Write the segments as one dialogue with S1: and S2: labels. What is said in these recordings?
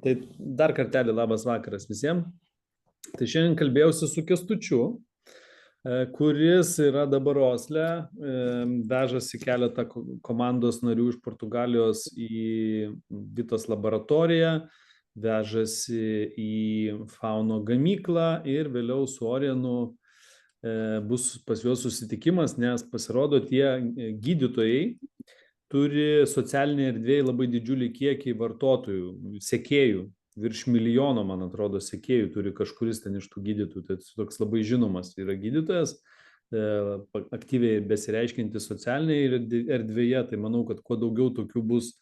S1: Tai dar kartelį labas vakaras visiems. Tai šiandien kalbėjausi su Kęstučiu, kuris yra dabar Osle, vežasi keletą komandos narių iš Portugalijos į Vitos laboratoriją, vežasi į Fauno gamyklą ir vėliau su Orienu bus pas juos susitikimas, nes pasirodo tie gydytojai turi socialinėje erdvėje labai didžiulį kiekį vartotojų, sekėjų, virš milijono, man atrodo, sekėjų turi kažkuris ten iš tų gydytojų, tai toks labai žinomas yra gydytojas, aktyviai besireiškinti socialinėje erdvėje, tai manau, kad kuo daugiau tokių bus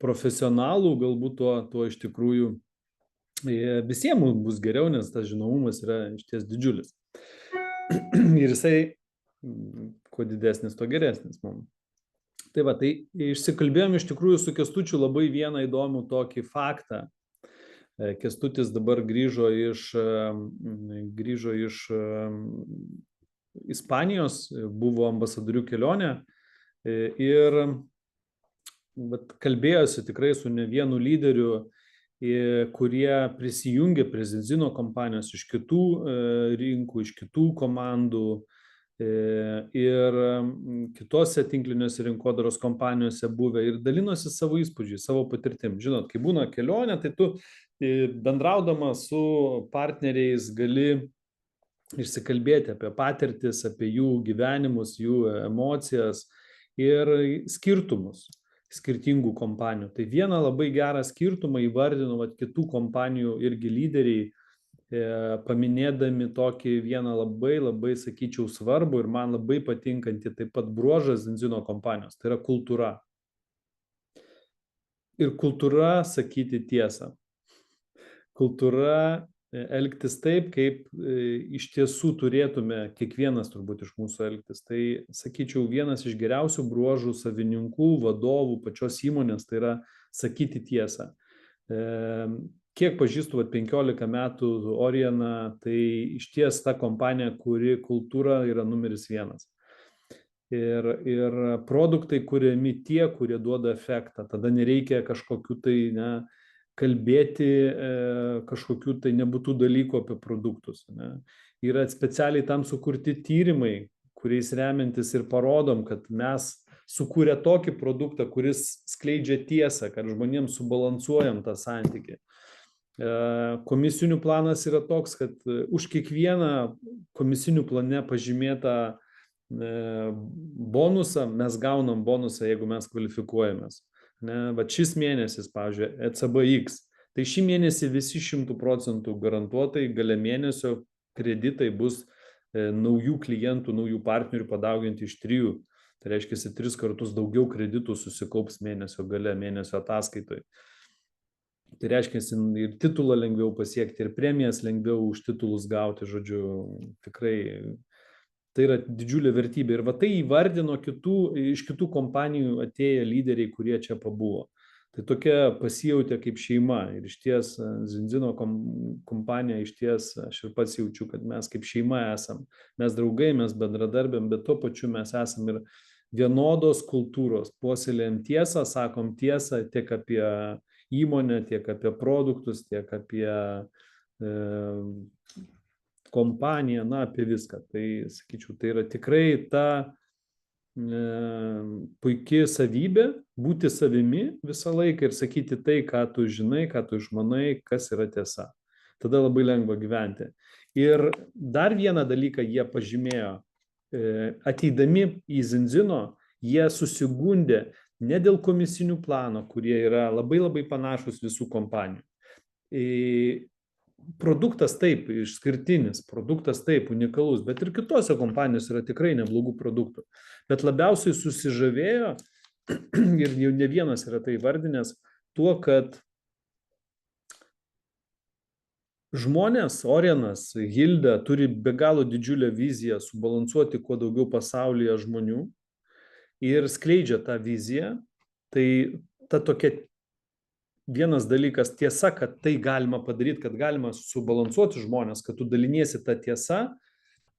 S1: profesionalų, galbūt tuo iš tikrųjų visiems bus geriau, nes tas žinomumas yra išties didžiulis. Ir jisai, kuo didesnis, tuo geresnis mums. Tai va, tai išsikalbėjom iš tikrųjų su Kęstučiu labai vieną įdomų tokį faktą. Kęstutis dabar grįžo iš Ispanijos, buvo ambasadorių kelionė ir kalbėjosi tikrai su ne vienu lyderiu, kurie prisijungė prie Zinzino kompanijos iš kitų rinkų, iš kitų komandų, ir kitose tinkliniuose rinkodaros kompanijose buvę ir dalinosi savo įspūdžiais, savo patirtim. Žinot, kai būna kelionė, tai tu bendraudama su partneriais gali išsikalbėti apie patirtis, apie jų gyvenimus, jų emocijas ir skirtumus skirtingų kompanijų. Tai vieną labai gerą skirtumą įvardino kitų kompanijų irgi lyderiai, paminėdami tokį vieną labai, sakyčiau, svarbų ir man labai patinkantį taip pat bruožą Zinzino kompanijos, tai yra kultūra. Ir kultūra sakyti tiesą. Kultūra elgtis taip, kaip iš tiesų turėtume kiekvienas turbūt iš mūsų elgtis. Tai, sakyčiau, vienas iš geriausių bruožų savininkų, vadovų, pačios įmonės, tai yra sakyti tiesą. Kiek pažįstu 15 metų Orieną, tai išties ta kompanija, kuri kultūra yra numeris vienas. Ir produktai kuriami tie, kurie duoda efektą. Tada nereikia kažkokių tai kalbėti kažkokių tai nebūtų dalykų apie produktus. Yra specialiai tam sukurti tyrimai, kuriais remiantis ir parodom, kad mes sukūrė tokį produktą, kuris skleidžia tiesą, kad žmonėms subalansuojam tą santykį. Komisinių planas yra toks, kad už kiekvieną komisinių plane pažymėtą bonusą mes gaunam bonusą, jeigu mes kvalifikuojamės. Va šis mėnesis, pavyzdžiui, ECBX, tai šį mėnesį visi 100% garantuotai gale mėnesio kreditai bus naujų klientų, naujų partnerių padauginti iš 3. Tai reiškia, 3 kartus daugiau kreditų susikaups mėnesio gale, mėnesio ataskaitoje. Tai reiškia, ir titulą lengviau pasiekti, ir premijas lengviau už titulus gauti, žodžiu, tikrai tai yra didžiulė vertybė. Ir va tai įvardino iš kitų kompanijų atėję lyderiai, kurie čia pabuvo. Tai tokia pasijautė kaip šeima. Ir išties Zinzino kompanija, išties aš ir pats jaučiu, kad mes kaip šeima esam. Mes draugai, mes bendradarbiam, bet tuo pačiu mes esam ir vienodos kultūros. Puoselėjam tiesą, sakom tiesą tiek apie įmonę, tiek apie produktus, tiek apie kompaniją, apie viską. Tai, sakyčiau, tai yra tikrai ta puikia savybė būti savimi visą laiką ir sakyti tai, ką tu žinai, ką tu išmanai, kas yra tiesa. Tada labai lengva gyventi. Ir dar vieną dalyką jie pažymėjo. Ateidami į Zinzino, jie susigundė ne dėl komisinių plano, kurie yra labai panašus visų kompanijų. Produktas taip, išskirtinis, produktas taip, unikalus, bet ir kitose kompanijose yra tikrai neblogų produktų. Bet labiausiai susižavėjo, ir jau ne vienas yra tai vardinės, tuo, kad žmonės, Orienas, Hilda, turi be galo didžiulę viziją subalansuoti kuo daugiau pasaulyje žmonių ir skleidžia tą viziją. Tai ta tokia vienas dalykas tiesa, kad tai galima padaryti, kad galima subalansuoti žmonės, kad tu daliniesi tą tiesą.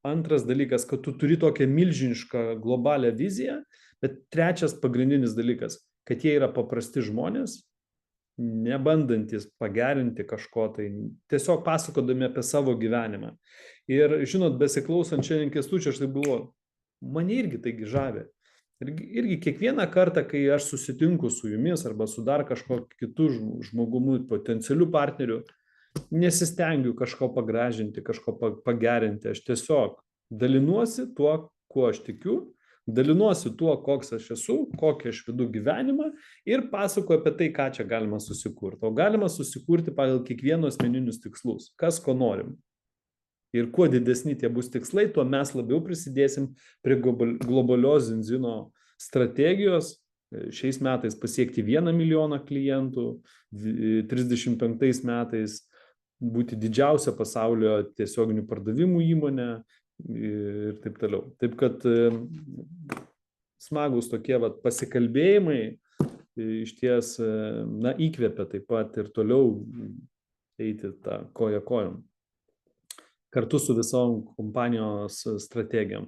S1: Antras dalykas, kad tu turi tokią milžinišką globalią viziją. Bet trečias pagrindinis dalykas, kad jie yra paprasti žmonės nebandantis pagerinti kažko, tai tiesiog pasakodami apie savo gyvenimą. Ir žinot, besiklausant šiandien Kęstučio, aš tai buvo, mane irgi taigi žavė. Irgi kiekvieną kartą, kai aš susitinku su jumis arba su dar kažkokiu kitu žmogumu, potencialiu partneriu, nesistengiu kažko pagražinti, kažko pagerinti. Aš tiesiog dalinuosi tuo, kuo aš tikiu, dalinuosi tuo, koks aš esu, kokį aš vedu gyvenimą ir pasakoju apie tai, ką čia galima susikurti. O galima susikurti pagal kiekvieno asmeninius tikslus, kas ko norim. Ir kuo didesni tie bus tikslai, tuo mes labiau prisidėsim prie globalios Zinzino strategijos. Šiais metais pasiekti 1 milijoną klientų, 35 metais būti didžiausia pasaulio tiesioginių pardavimų įmonė ir taip toliau. Taip kad smagus tokie pasikalbėjimai iš ties įkvepia taip pat ir toliau eiti tą koja kojom kartu su visom kompanijos strategijom.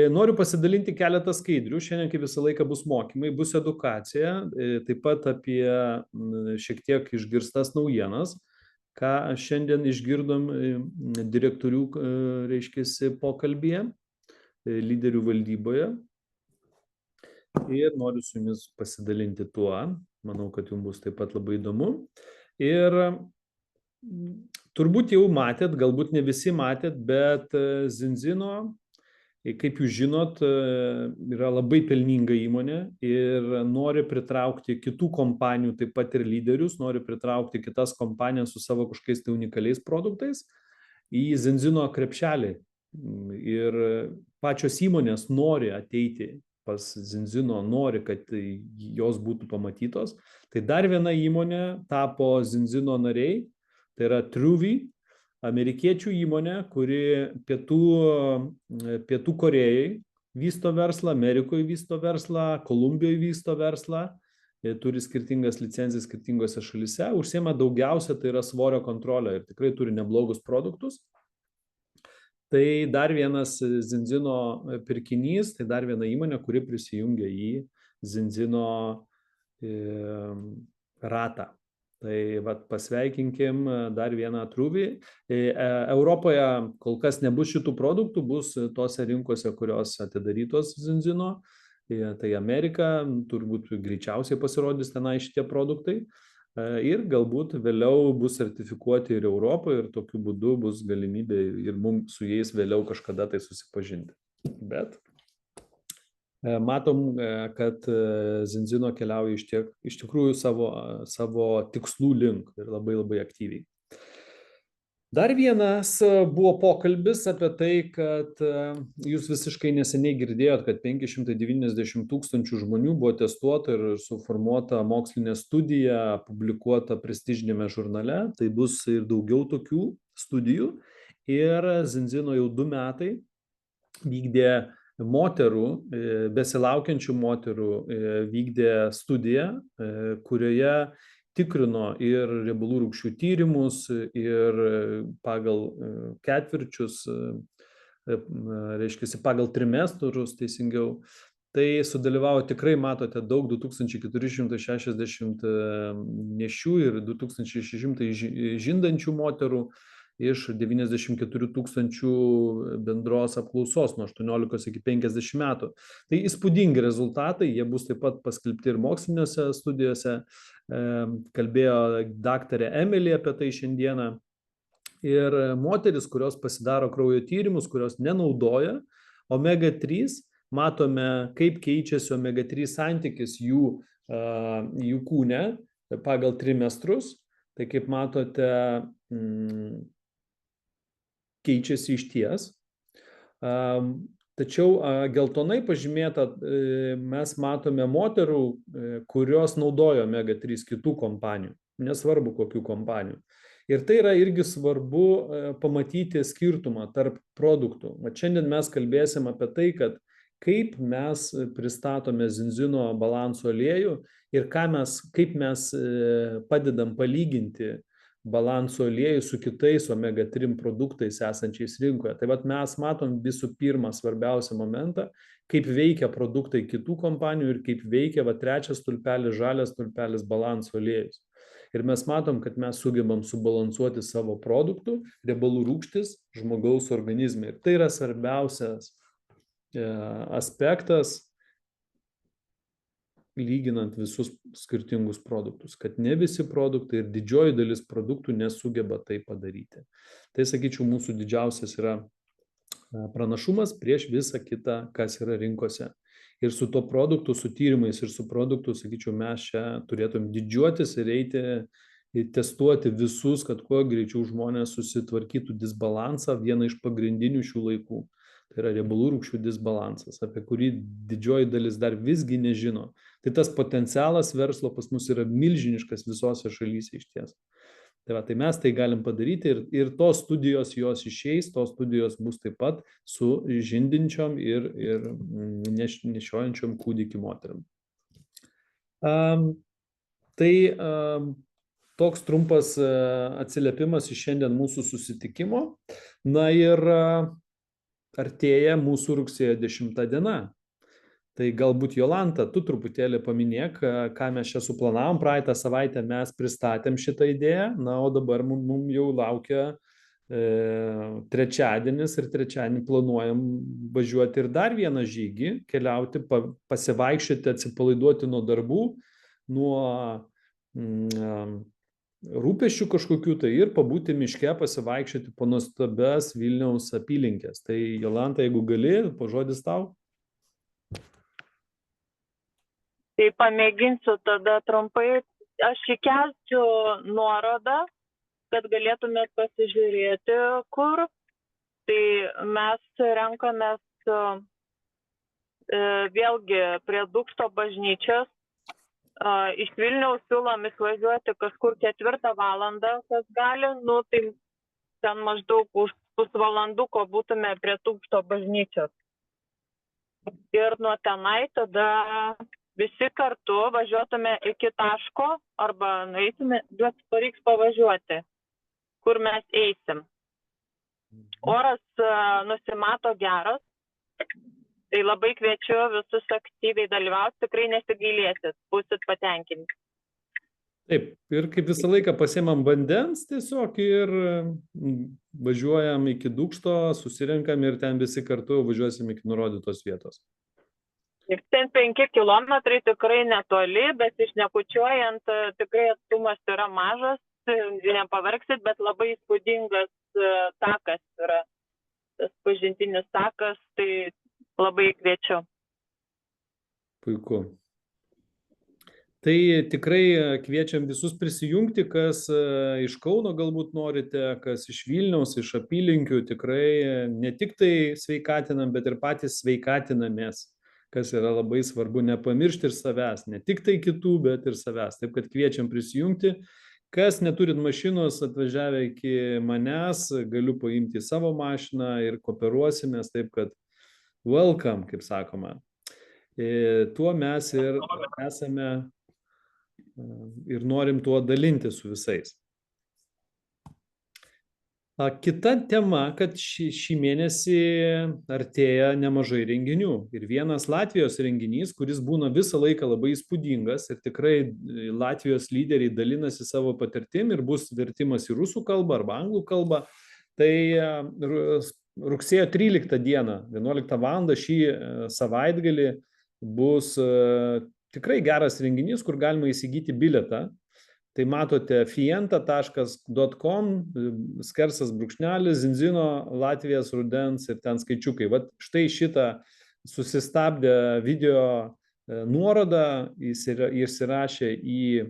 S1: Noriu pasidalinti keletą skaidrių. Šiandien, kaip visą laiką, bus mokymai, bus edukacija, taip pat apie šiek tiek išgirstas naujienas, ką šiandien išgirdom direktorių, reiškiasi, pokalbyje, lyderių valdyboje. Ir noriu su jumis pasidalinti tuo. Manau, kad jums bus taip pat labai įdomu. Ir turbūt jau matėt, galbūt ne visi matėt, bet Zinzino, kaip jūs žinot, yra labai pelninga įmonė ir nori pritraukti kitų kompanijų, taip pat ir lyderius, nori pritraukti kitas kompanijas su savo kažkokiais tai unikaliais produktais į Zinzino krepšelį. Ir pačios įmonės nori ateiti pas Zinzino, nori, kad jos būtų pamatytos. Tai dar viena įmonė tapo Zinzino nariai. Tai yra Truvi, amerikiečių įmonė, kuri pietų Korėjai vysto verslą, Amerikoje vysto verslą, Kolumbijoje vysto verslą, turi skirtingas licencijas skirtingose šalise, užsiema daugiausia, tai yra svorio kontrolė ir tikrai turi neblogus produktus. Tai dar vienas Zinzino pirkinys, tai dar viena įmonė, kuri prisijungia į Zinzino ratą. Tai pasveikinkim dar vieną Truvi. Europoje kol kas nebus šitų produktų, bus tose rinkose, kurios atidarytos Zinzino. Tai Amerika, turbūt greičiausiai pasirodys tenai šitie produktai. Ir galbūt vėliau bus sertifikuoti ir Europoje ir tokiu būdu bus galimybė ir mums su jais vėliau kažkada tai susipažinti. Bet matom, kad Zinzino keliauja iš tikrųjų savo tikslų link ir labai labai aktyviai. Dar vienas buvo pokalbis apie tai, kad jūs visiškai neseniai girdėjot, kad 590 000 žmonių buvo testuota ir suformuota mokslinė studija, publikuota prestižinėme žurnale. Tai bus ir daugiau tokių studijų. Ir Zinzino jau 2 metai vykdė moterų, besilaukiančių moterų vykdė studiją, kurioje tikrino ir riebalų rūgščių tyrimus ir pagal ketvirčius, reiškia, pagal trimestrus teisingiau. Tai sudalyvavo tikrai, matote, daug 2460 nešių ir 2600 žindančių moterų iš 94 000 bendros apklausos nuo 18 iki 50 metų. Tai įspūdingi rezultatai, jie bus taip pat paskelbti ir mokslinėse studijose. Kalbėjo daktarė Emily apie tai šiandieną. Ir moteris, kurios pasidaro kraujo tyrimus, kurios nenaudoja omega-3, matome, kaip keičiasi omega-3 santykis jų kūne pagal trimestrus. Tai kaip matote, keičiasi iš ties. Tačiau geltonai pažymėta, mes matome moterų, kurios naudoja omega-3 kitų kompanijų, nesvarbu kokių kompanijų. Ir tai yra irgi svarbu pamatyti skirtumą tarp produktų. Šiandien mes kalbėsim apie tai, kad kaip mes pristatome Zinzino balanso aliejų ir kaip mes padedam palyginti balanso aliejų su kitais omega-3 produktais esančiais rinkoje. Tai vat mes matom visų pirma svarbiausią momentą, kaip veikia produktai kitų kompanijų ir kaip veikia trečias stulpelis, žalias stulpelis balanso aliejus. Ir mes matom, kad mes sugebam subalansuoti savo produktų, riebalų rūgštis žmogaus organizme. Ir tai yra svarbiausias aspektas, lyginant visus skirtingus produktus, kad ne visi produktai ir didžioji dalis produktų nesugeba tai padaryti. Tai, sakyčiau, mūsų didžiausias yra pranašumas prieš visą kitą, kas yra rinkose. Ir su to produktu, su tyrimais ir su produktu, sakyčiau, mes čia turėtum didžiuotis ir eiti ir testuoti visus, kad kuo greičiau žmonės susitvarkytų disbalansą, vieną iš pagrindinių šių laikų. Tai yra riebalų rūgščių disbalansas, apie kurį didžioji dalis dar visgi nežino. Tai tas potencialas verslo pas mus yra milžiniškas visose šalyse išties. Tai mes tai galim padaryti ir tos studijos jos išeis, tos studijos bus taip pat su žindinčiom ir nešiojančiom kūdikį moterim. Toks trumpas atsiliepimas iš šiandien mūsų susitikimo. Na ir artėja mūsų rugsėjo 10 diena. Tai galbūt Jolanta, tu truputėlį paminėk, ką mes čia suplanavom. Praeitą savaitę mes pristatėm šitą idėją, na, o dabar mums jau laukia trečiadienis ir trečiadienį planuojam važiuoti ir dar vieną žygį, keliauti, pasivaikščioti, atsipalaiduoti nuo darbų, nuo rūpesčių kažkokių tai ir pabūti miške, pasivaikščioti po nuostabias Vilniaus apylinkės. Tai Jolanta, jeigu gali, pažodis tau.
S2: Tai pamėginsiu tada trumpai. Aš įkelsiu nuorodą, kad galėtumėt pasižiūrėti, kur. Tai mes renkamės vėlgi prie Dūkšto bažnyčios. Iš Vilniaus siūlom išvažiuoti kažkur 4 valandą, kas gali. Nu, tai ten maždaug už pusvalanduko būtume prie Dūkšto bažnyčios. Ir nuo tenai tada visi kartu važiuotume iki taško arba nueitume, bet pareiks pavažiuoti, kur mes eisim. Oras nusimato geras, tai labai kviečiu visus aktyviai dalyvauti, tikrai nesigailėsit, būsit patenkinti.
S1: Taip, ir kaip visą laiką pasiemam vandens tiesiog ir važiuojam iki Dūkšto, susirenkam ir ten visi kartu važiuosim iki nurodytos vietos.
S2: Ten 5 kilometrai tikrai netoli, bet išnekučiuojant tikrai atstumas yra mažas, nepavargsit, bet labai įspūdingas takas yra. Tas pažintinis takas, tai labai kviečiu.
S1: Puiku. Tai tikrai kviečiam visus prisijungti, kas iš Kauno galbūt norite, kas iš Vilniaus, iš apylinkių, tikrai ne tik tai sveikatinam, bet ir patys sveikatinamės, kas yra labai svarbu, nepamiršti ir savęs, ne tik tai kitų, bet ir savęs. Taip, kad kviečiam prisijungti. Kas neturit mašinos, atvažiavę iki manęs, galiu paimti savo mašiną ir kooperuosimės, taip kad welcome, kaip sakoma. Tuo mes ir esame ir norim tuo dalinti su visais. Kita tema, kad šį mėnesį artėja nemažai renginių. Ir vienas Latvijos renginys, kuris būna visą laiką labai įspūdingas ir tikrai Latvijos lyderiai dalinasi savo patirtim ir bus vertimas į rusų kalbą arba anglų kalbą. Tai rugsėjo 13 dieną, 11 val. Šį savaitgalį bus tikrai geras renginys, kur galima įsigyti bilietą. Tai matote fienta.com, /, Zinzino, Latvijos rudens ir ten skaičiukai. Vat štai šitą susistabdę video nuorodą įsirašę į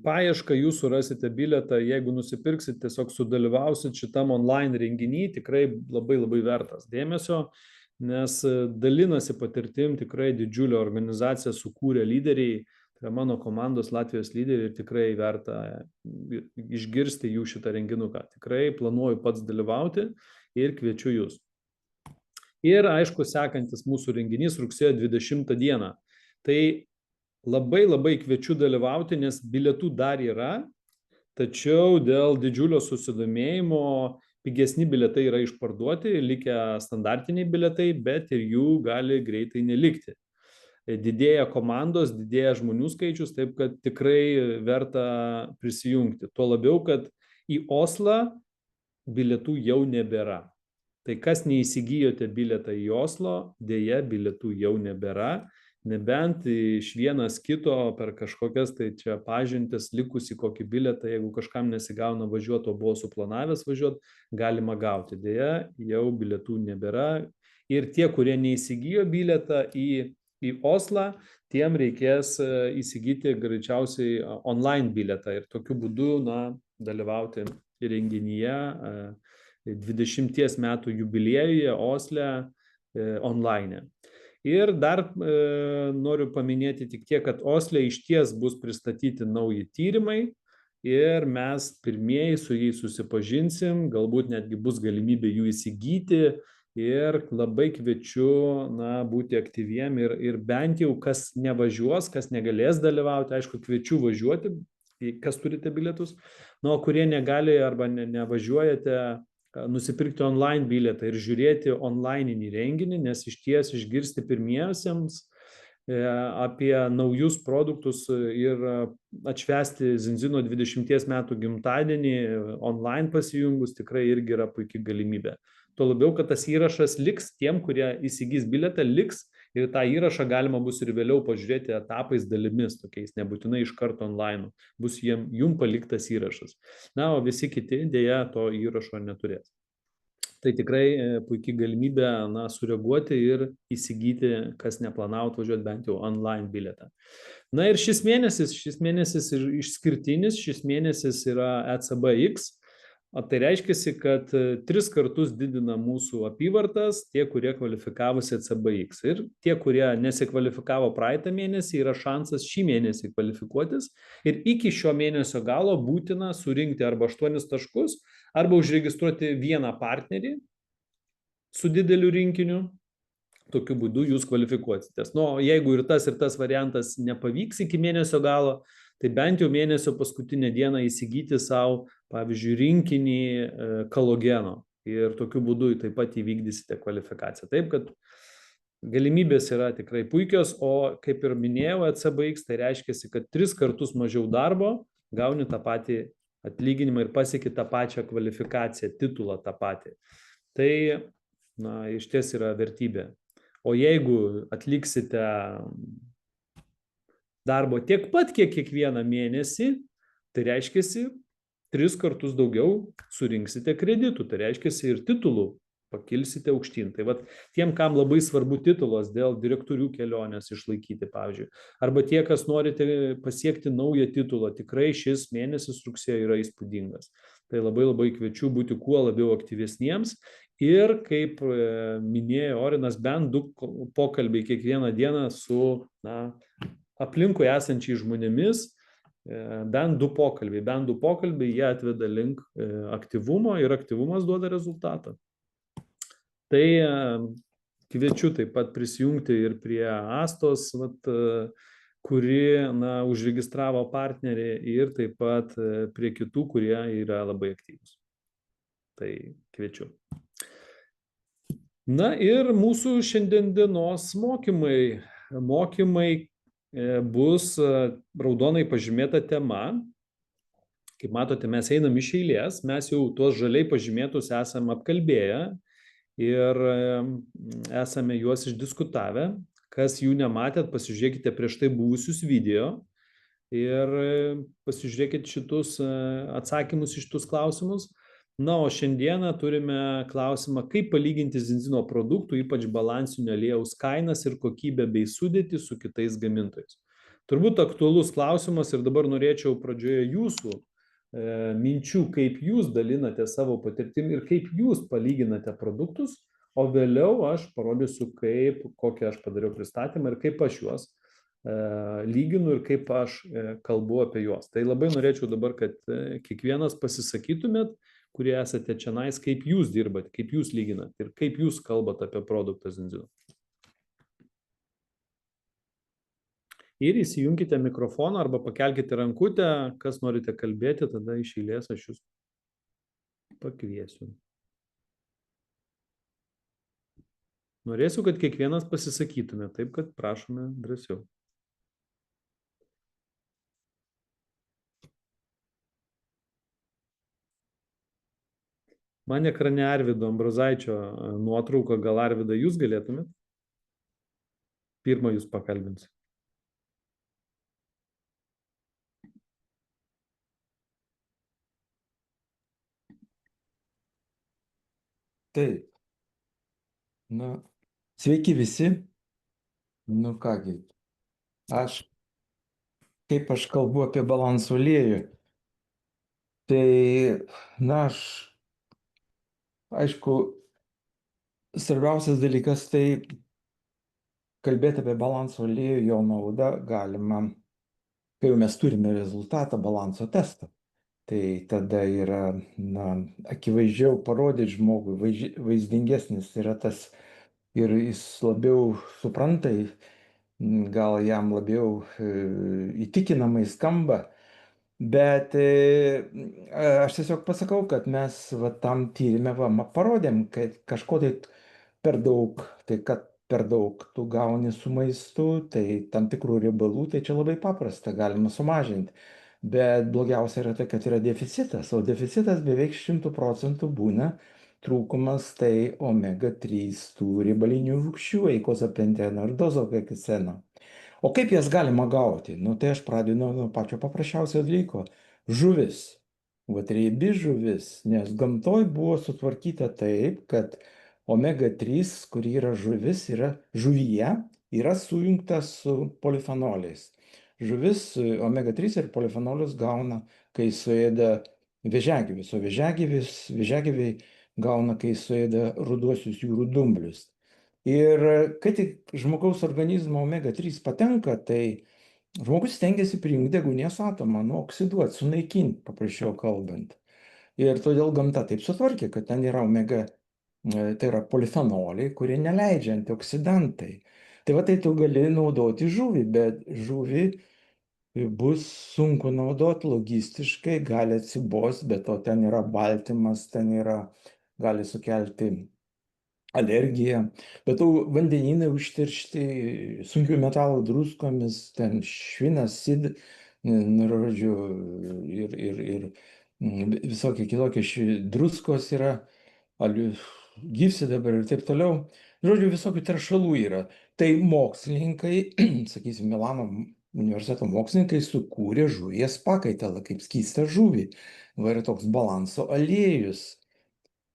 S1: paiešką, jūs surasite bilietą. Jeigu nusipirksit, tiesiog sudalyvausit šitam online renginy, tikrai labai labai vertas dėmesio, nes dalinasi patirtim, tikrai didžiulę organizaciją sukūrė lyderiai. Tai mano komandos Latvijos lyderiai ir tikrai verta išgirsti jų šitą renginuką. Tikrai planuoju pats dalyvauti ir kviečiu jūs. Ir aišku, sekantis mūsų renginys rugsėjo 20 dieną. Tai labai labai kviečiu dalyvauti, nes bilietų dar yra. tačiau dėl didžiulio susidomėjimo pigesni bilietai yra išparduoti, likę standartiniai bilietai, bet ir jų gali greitai nelikti. Didėja komandos, didėja žmonių skaičius, taip kad tikrai verta prisijungti. Tuo labiau, kad į Oslą bilietų jau nebėra. Tai kas neįsigijote bilietą į Oslo, dėja bilietų jau nebėra, nebent iš vienas kito per kažkokias tai čia pažintis likusi kokį bilietą, jeigu kažkam nesigauna važiuoti, o buvo suplanavęs važiuoti, galima gauti. Dėja, jau bilietų nebėra. Ir tie, kurie neįsigijo bilietą į Oslą, tiem reikės įsigyti greičiausiai online bilietą ir tokiu būdu dalyvauti renginyje 20 metų jubiliejuje Osle online. Ir dar noriu paminėti tik tiek, kad Osle iš ties bus pristatyti nauji tyrimai ir mes pirmieji su jais susipažinsim, galbūt netgi bus galimybė jų įsigyti ir labai kviečiu būti aktyviem ir bent jau kas nevažiuos, kas negalės dalyvauti, aišku, kviečiu važiuoti, kas turite bilietus, o kurie negali arba nevažiuojate, nusipirkti online bilietą ir žiūrėti onlininį renginį, nes iš ties išgirsti pirmiesiems apie naujus produktus ir atšvęsti Zinzino 20 metų gimtadienį online pasijungus tikrai irgi yra puikia galimybė. Tuo labiau, kad tas įrašas liks tiem, kurie įsigys bilietą, liks ir tą įrašą galima bus ir vėliau pažiūrėti etapais dalimis, tokiais nebūtinai iš karto online, bus jum paliktas įrašas. O visi kiti dėja to įrašo neturės. Tai tikrai puikia galimybė sureaguoti ir įsigyti, kas neplanavo atvažiuoti bent jau online bilietą. Ir šis mėnesis išskirtinis, šis mėnesis yra ECBX. Tai reiškia, kad 3 kartus didina mūsų apyvartas tie, kurie kvalifikavosi ECBX. Ir tie, kurie nesikvalifikavo praeitą mėnesį, yra šansas šį mėnesį kvalifikuotis. Ir iki šio mėnesio galo būtina surinkti arba 8 taškus, arba užregistruoti vieną partnerį su dideliu rinkiniu. Tokiu būdu jūs kvalifikuositės. Jeigu ir tas variantas nepavyks iki mėnesio galo, tai bent jau mėnesio paskutinę dieną įsigyti savo, pavyzdžiui, rinkinį kolageno ir tokiu būdu taip pat įvykdysite kvalifikaciją. Taip, kad galimybės yra tikrai puikios, o kaip ir minėjau, ECBX tai reiškia, kad 3 kartus mažiau darbo gauni tą patį atlyginimą ir pasieki tą pačią kvalifikaciją, titulą tą patį. Tai, iš ties yra vertybė. O jeigu atliksite darbo tiek pat, kiek kiekvieną mėnesį, tai reiškia 3 kartus daugiau surinksite kreditų, tai reiškia ir titulų pakilsite aukštyn. Tai tiem, kam labai svarbu titulas dėl direktorių kelionės išlaikyti, pavyzdžiui, arba tie, kas norite pasiekti naują titulą, tikrai šis mėnesis rugsėjo yra įspūdingas. Tai labai kviečiu būti kuo labiau aktyvesniems ir, kaip minėjo Orinas, bent 2 pokalbiai kiekvieną dieną su aplinkui esančiai žmonėmis, bent 2 pokalbiai, jie atveda link aktyvumo ir aktyvumas duoda rezultatą. Tai kviečiu taip pat prisijungti ir prie Astos, kuri užregistravo partnerį, ir taip pat prie kitų, kurie yra labai aktyvūs. Tai kviečiu. Ir mūsų šiandienos mokymai bus raudonai pažymėta tema. Kaip matote, mes einam iš eilės, mes jau tuos žaliai pažymėtus esame apkalbėję ir esame juos išdiskutavę. Kas jų nematėt, pasižiūrėkite prieš tai buvusius video ir pasižiūrėkite šitus atsakymus iš šitus klausimus. O šiandieną turime klausimą, kaip palyginti Zinzino produktų, ypač balansinio aliejaus kainas ir kokybę bei sudėtį su kitais gamintojais. Turbūt aktualus klausimas ir dabar norėčiau pradžioje jūsų minčių, kaip jūs dalinate savo patirtimi ir kaip jūs palyginate produktus, o vėliau aš parodysiu, kokią aš padariau pristatymą ir kaip aš juos lyginu ir kaip aš kalbu apie juos. Tai labai norėčiau dabar, kad kiekvienas pasisakytumėt, kurie esate čionais, kaip jūs dirbat, kaip jūs lyginat ir kaip jūs kalbat apie produktą Zinzino. ir įsijunkite mikrofoną arba pakelkite rankutę, kas norite kalbėti, tada iš eilės aš jūs pakviesiu. Norėsiu, kad kiekvienas pasisakytume, taip kad prašome drąsiau. Man ekrane Arvydo Ambrazaičio nuotrauka, gal Arvydą jūs galėtumėt? Pirmą jūs pakalbinsiu.
S3: Taip. Nu, sveiki visi. Nu kągi, kaip aš kalbu apie balansų aliejų, tai, aišku, svarbiausias dalykas tai kalbėti apie balansų aliejų, jo naudą galima, kai jau mes turime rezultatą balanso testo. Tai tada yra, akivaizdžiau parodyti žmogui, vaizdingesnis yra tas ir jis labiau supranta, gal jam labiau įtikinamai skamba, bet aš tiesiog pasakau, kad mes tam tyrime parodėm, kad kažko tai per daug, tai kad per daug tu gauni su maistu, tai tam tikrų riebalų, tai čia labai paprasta, galima sumažinti. Bet blogiausia yra tai, kad yra deficitas, o deficitas beveik 100% būna trūkumas tai omega-3 tų riebalinių rūgščių, eikozapenteno ir dozapekiceno. O kaip jas galima gauti? Tai aš pradedu nuo pačio paprasčiausio dalyko. Žuvis. Vat riebi žuvis, nes gamtoj buvo sutvarkyta taip, kad omega-3, kuri yra žuvis, yra žuvyje, yra sujungta su polifenoliais. Žuvis omega-3 ir polifenolius gauna, kai suėda vėžiagyvis, o vėžiagyviai gauna, kai suėda ruduosius jūrų dumblius. Ir kai tik žmogaus organizmo omega-3 patenka, tai žmogus stengiasi prijungti deguonies atomą, oksiduoti, sunaikinti, paprasčiau kalbant. Ir todėl gamta taip sutvarkė, kad ten yra tai yra polifenoliai, kurie neleidžia antioksidantai. Tai va tai tu gali naudoti žuvį, bet žuvį bus sunku naudoti logistiškai, gali atsibosti, bet to ten yra baltymas, gali sukelti alergiją, bet to vandenynai užteršti sunkių metalų druskomis, ten švinas, žodžiu, ir visokie kitokie druskos yra, gyvsidabrio ir taip toliau. Žodžiu, visokių teršalų yra. Tai mokslininkai, sakysim, Milano universiteto mokslininkai sukūrė žuvies pakaitalą, kaip skystą žuvį. Va yra toks balanso aliejus.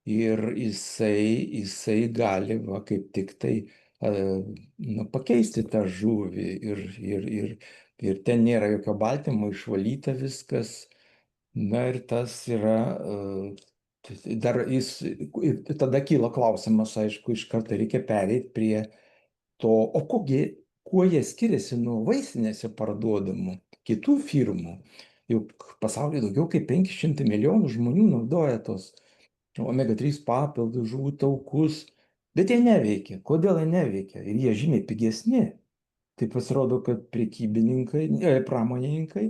S3: Ir jisai gali, kaip tik tai, pakeisti tą žuvį. Ir ten nėra jokio baltymo, išvalyta viskas. Ir tas yra... Tada kyla klausimas, aišku, iš karto reikia pereiti prie to, o kuo jie skiriasi nuo vaistinėse parduodamų kitų firmų. Juk pasaulyje daugiau kaip 500 milijonų žmonių naudoja tos omega-3 papildus, žuvų taukus, bet jie neveikia. Kodėl jie neveikia? Ir jie žymiai pigesni. Tai pasirodo, kad pramonininkai,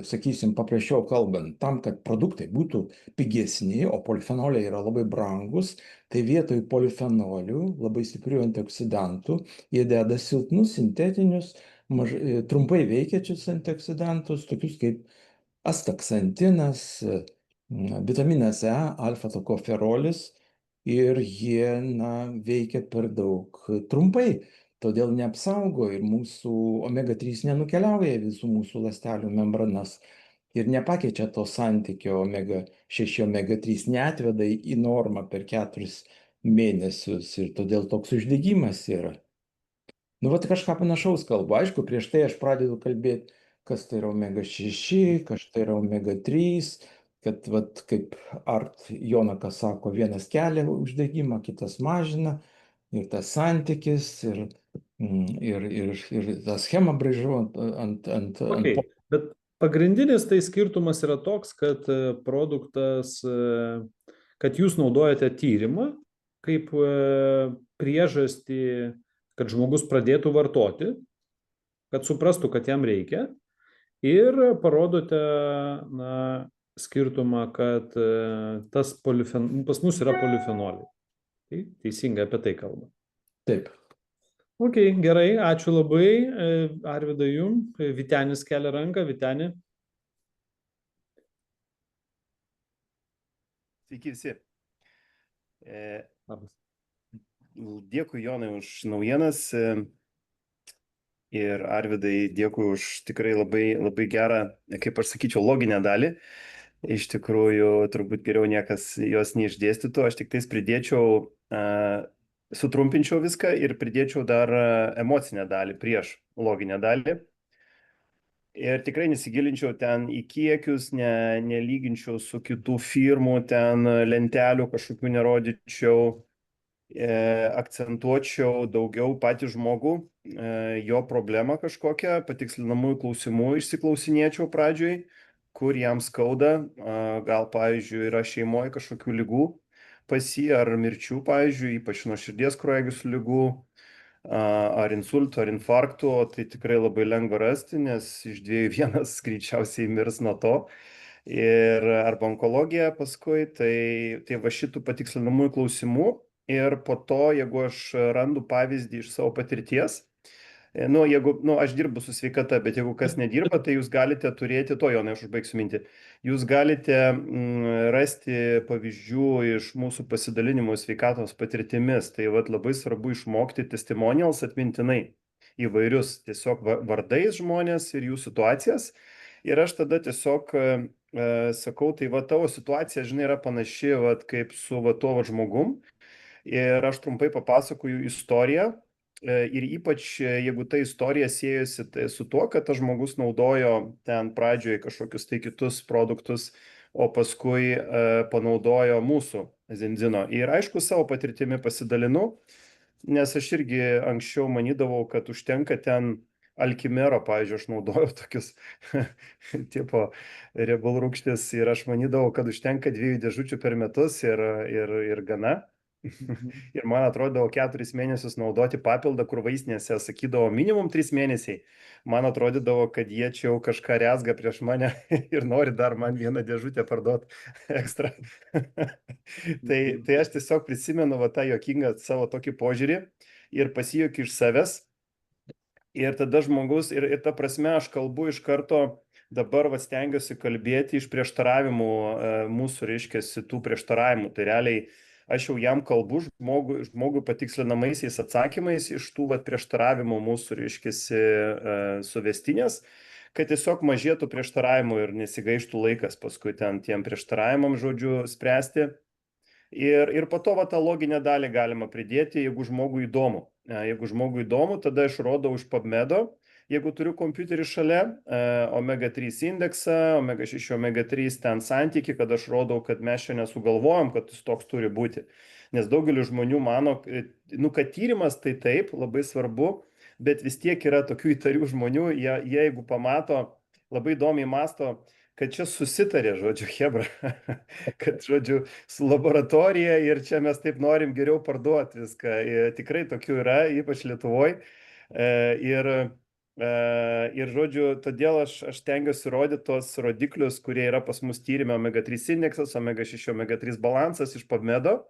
S3: sakysim, paprasčiau kalbant, tam, kad produktai būtų pigesni, o polifenoliai yra labai brangus, tai vietoj polifenolių, labai stiprių antioksidantų, jie deda silpnus, sintetinius, trumpai veikiančius antioksidantus, tokius kaip astaksantinas, vitaminas E, alfa-tokoferolis, ir jie, veikia per daug trumpai. Todėl neapsaugo ir mūsų omega-3 nenukeliauja visų mūsų ląstelių membranas ir nepakeičia to santykio omega-6, omega-3, neatveda į normą per 4 mėnesius ir todėl toks uždegimas yra. Kažką panašaus kalbu. Aišku, prieš tai aš pradedu kalbėti, kas tai yra omega-6, kas tai yra omega-3, kad kaip Art Jonakas sako, vienas kelia uždegimą, kitas mažina. Ir tas santykis, ir tą schemą braižau ant...
S1: Bet pagrindinis tai skirtumas yra toks, kad produktas, kad jūs naudojate tyrimą kaip priežastį, kad žmogus pradėtų vartoti kad suprastų, kad jam reikia, ir parodote skirtumą, kad pas mus yra polifenoliai. Tai teisingai apie tai kalba.
S3: Taip.
S1: Ok, gerai, ačiū labai. Arvydai jum. Vytenis kelia ranką. Vyteni.
S4: Sveiki visi.
S1: Labas.
S4: Dėkui, Jonai, už naujienas. Ir Arvydai, dėkui už tikrai labai gerą, kaip aš sakyčiau, loginę dalį. Iš tikrųjų, turbūt geriau niekas jos neišdėstytų. Aš tik tais pridėčiau, sutrumpinčiau viską ir pridėčiau dar emocinę dalį prieš loginę dalį. Ir tikrai nesigilinčiau ten į kiekius, nelyginčiau su kitų firmų, ten lentelių kažkokių nerodyčiau, akcentuočiau daugiau patį žmogų, jo problemą kažkokią, patikslinamųjų klausimų išsiklausinėčiau pradžioj, kur jam skauda, gal, pavyzdžiui, yra šeimoje kažkokių ligų pas jį, ar mirčių, pavyzdžiui, ypač nuo širdies kraujagyslių ligų, ar insultų, ar infarktų, tai tikrai labai lengva rasti, nes iš 2 vienas greičiausiai mirs nuo to. Ir arba onkologija paskui, tai va šitų patikslinamųjų klausimų. Ir po to, jeigu aš randu pavyzdį iš savo patirties, jeigu, aš dirbu su sveikata, bet jeigu kas nedirba, tai jūs galite turėti, Jonai, aš užbaigsiu mintį, jūs galite rasti pavyzdžių iš mūsų pasidalinimo sveikatos patirtimis. Tai vat labai svarbu išmokti testimonials atmintinai įvairius tiesiog vardais žmonės ir jų situacijas. Ir aš tada tiesiog sakau, tai va tavo situacija, žinai, yra panaši kaip su tuo žmogum. Ir aš trumpai papasakoju istoriją ir ypač jeigu ta istorija siejosi su tuo, kad tas žmogus naudojo ten pradžioje kažkokius tai kitus produktus, o paskui panaudojo mūsų Zinzino. Ir aišku, savo patirtimi pasidalinu, nes aš irgi anksčiau manydavau, kad užtenka ten Alkimero, pavyzdžiui, aš naudojau tokius tipo riebalų rūgštis ir aš manydavau, kad užtenka 2 dėžučių per metus ir gana. Ir man atrodavo 4 mėnesius naudoti papildą, kur vaistinėse sakydavo minimum 3 mėnesiai. Man atrodydavo, kad jie čia jau kažką rezga prieš mane ir nori dar man 1 dėžutę parduoti ekstra. Tai aš tiesiog prisimenu tą juokingą savo tokį požiūrį ir pasijuokiu iš savęs. Ir tada žmogus, ir ta prasme aš kalbu iš karto, dabar stengiuosi kalbėti iš prieštaravimų mūsų, reiškia, tų prieštaravimų. Tai realiai aš jau jam kalbu žmogui patikslinamaisiais atsakymais iš tų prieštaravimų mūsų, reiškia, suvestinės, kad tiesiog mažėtų prieštaravimų ir nesigaištų laikas paskui ten tiem prieštaravimam, žodžiu, spręsti. Ir po to tą loginę dalį galima pridėti, jeigu žmogui įdomu. Jeigu žmogui įdomu, tada aš rodau iš PubMedo, jeigu turiu kompiuterį šalia, omega-3 indeksą, omega-6, omega-3 ten santykį, kad aš rodau, kad mes čia nesugalvojom, kad jis toks turi būti. Nes daugelis žmonių mano, kad tyrimas tai taip, labai svarbu, bet vis tiek yra tokių įtarių žmonių, jie jeigu pamato, labai įdomiai masto, kad čia susitarė, žodžiu, hebra, kad, žodžiu, su laboratorija ir čia mes taip norim geriau parduoti viską. Ir tikrai tokių yra, ypač Lietuvoje. Ir, žodžiu, todėl aš tengiuosi rodyti tos rodiklius, kurie yra pas mus tyrime, omega-3 indeksas, omega-6, omega-3 balansas iš PubMedo,